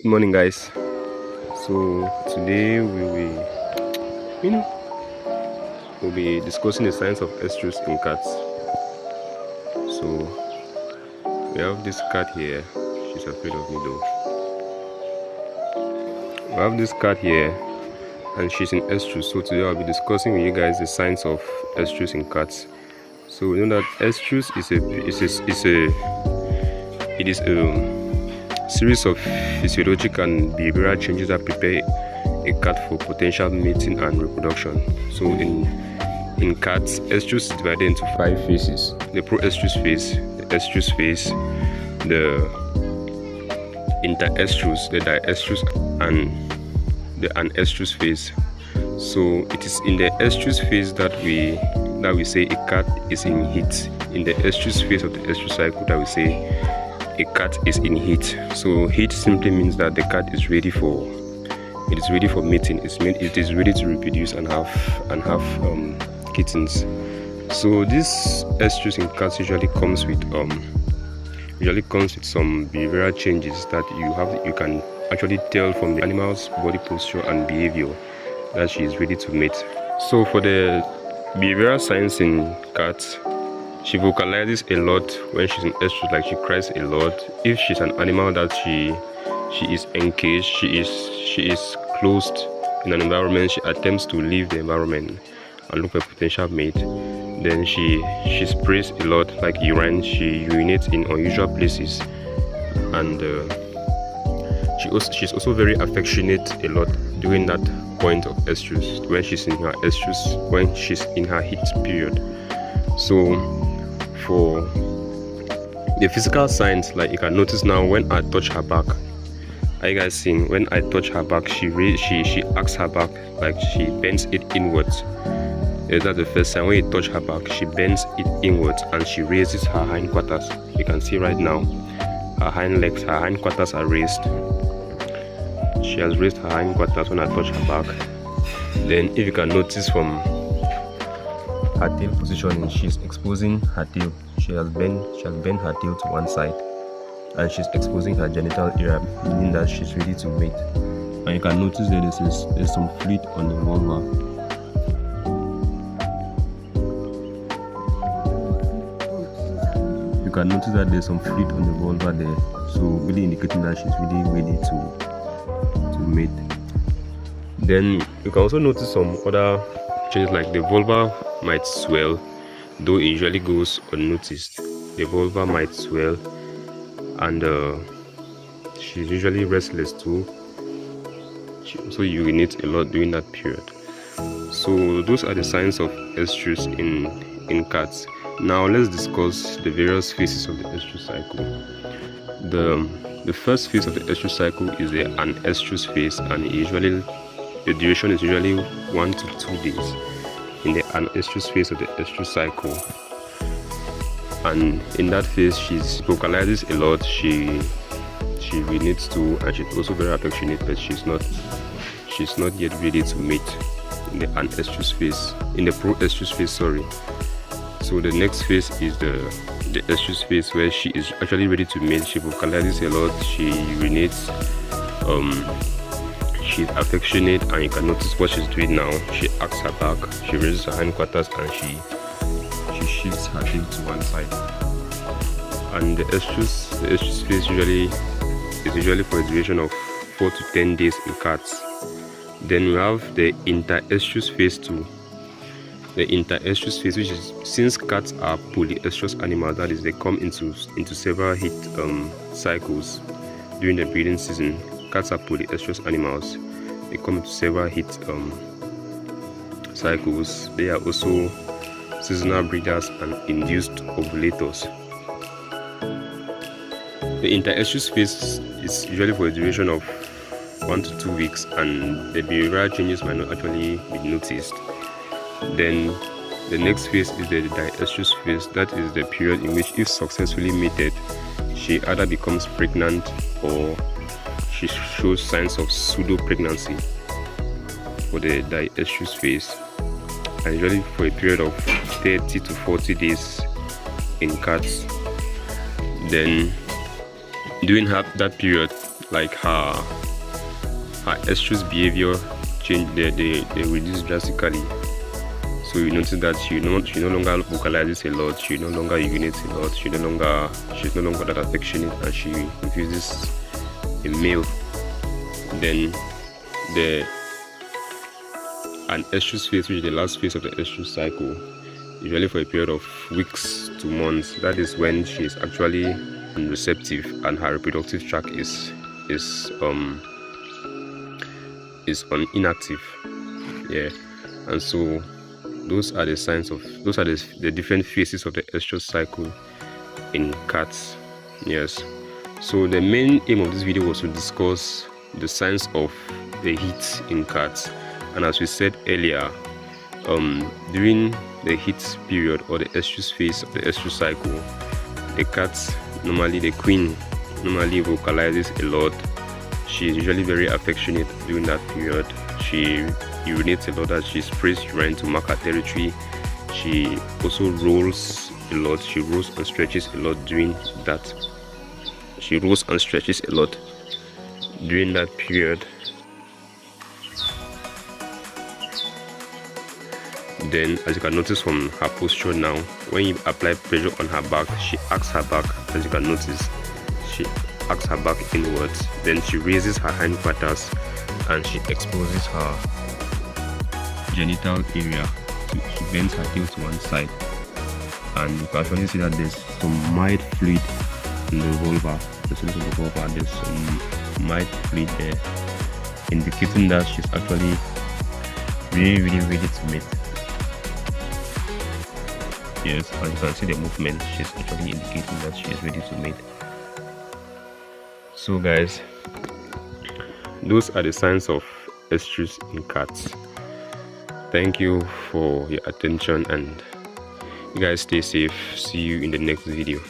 Good morning, guys. So today you know, we'll be discussing the science of estrus in cats. So we have this cat here. She's afraid of me though. We have this cat here, and she's in estrus. So today I'll be discussing with you guys the science of estrus in cats. So we know that estrus is a series of physiologic and behavioral changes that prepare a cat for potential mating and reproduction. So in cats, estrus is divided into 5 phases: the pro-estrus phase, the estrus phase, the inter-estrus, the di-estrus, and the anestrus phase. So it is in the estrus phase that we say a cat is in heat. In the estrus phase of the estrus cycle, that we say a cat is in heat. So heat simply means that the cat is ready for mating. It is ready to reproduce and have kittens. So this estrus in cats usually comes with some behavioral changes that you can actually tell from the animal's body posture and behavior that she is ready to mate. So for the behavioral signs in cats, she vocalizes a lot when she's in estrus, like she cries a lot. If she's an animal that she is encaged, she is closed in an environment, she attempts to leave the environment and look for a potential mate. Then she sprays a lot, like urine. She urinates in unusual places, and she's also very affectionate a lot during that point of estrus, when she's in her heat period. So for the physical signs, like you can notice now when I touch her back. Are you guys seeing? When I touch her back, she arcs her back, like she bends it inwards. That's the first sign. When you touch her back, she bends it inwards and she raises her hindquarters. You can see right now, her hindquarters are raised. She has raised her hindquarters when I touch her back. Then, if you can notice from her tail positioning, she's exposing her tail. She has bent her tail to one side, and she's exposing her genital area, meaning that she's ready to mate. And you can notice that there's some fluid on the vulva. You can notice that there's some fluid on the vulva there, so really indicating that she's really ready to mate. Then you can also notice some other changes, like the vulva might swell, though it usually goes unnoticed. The vulva might swell, and she's usually restless too. She also urinates a lot during that period. So those are the signs of estrus in cats. Now let's discuss the various phases of the estrus cycle. The first phase of the estrus cycle is the anestrus phase, and the duration is usually 1 to 2 days in the anestrus phase of the estrus cycle. And in that phase, she vocalizes a lot. She urinates too, and she's also very affectionate, but she's not yet ready to mate in the anestrus phase. In the pro-estrus phase, sorry. So the next phase is the estrus phase, where she is actually ready to mate. She vocalizes a lot. She urinates. She's affectionate, and you can notice what she's doing now. She arcs her back. She raises her hindquarters, and she shifts her tail to one side. And the estrus phase is usually for a duration of 4 to 10 days in cats. Then we have the inter-estrus phase 2. The inter-estrus phase, which is, since cats are polyestrous animals, that is, they come into several heat cycles during the breeding season. Cats are polyestrous animals. They come into several heat cycles. They are also seasonal breeders and induced ovulators. The inter-estrus phase is usually for a duration of 1 to 2 weeks, and the behavioral changes might not actually be noticed. Then the next phase is the di-estrus phase. That is the period in which, if successfully mated, she either becomes pregnant or she shows signs of pseudo-pregnancy for the di-estrus phase, and usually for a period of 30 to 40 days in cats. Then during that period, like her estrus behavior change, they reduce drastically. So you notice that she no longer vocalizes a lot, she no longer urinates a lot, she's no longer that affectionate, and she refuses a meal. Then an estrus phase, which is the last phase of the estrus cycle, usually for a period of weeks to months. That is when she is actually receptive and her reproductive tract is inactive. Yeah, and so those are the signs of the different phases of the estrus cycle in cats. Yes, so the main aim of this video was to discuss the signs of the heat in cats. And as we said earlier, during the heat period or the estrus phase of the estrus cycle, the cats the queen normally vocalizes a lot. She is usually very affectionate during that period. She urinates a lot as she sprays urine to mark her territory. She also rolls a lot. She rolls and stretches a lot during that. She rolls and stretches a lot during that period. Then, as you can notice from her posture now, when you apply pressure on her back, she arcs her back. As you can notice, she arcs her back inwards. Then she raises her hindquarters and she exposes her genital area. She bends her tail to one side, and you can actually see that there's some mild fluid in the vulva. There's some mild fluid there, indicating that she's actually really ready to mate. Yes, as you can see the movement, she's actually indicating that she is ready to mate. So guys, those are the signs of estrus in cats. Thank you for your attention, and you guys stay safe. See you in the next video.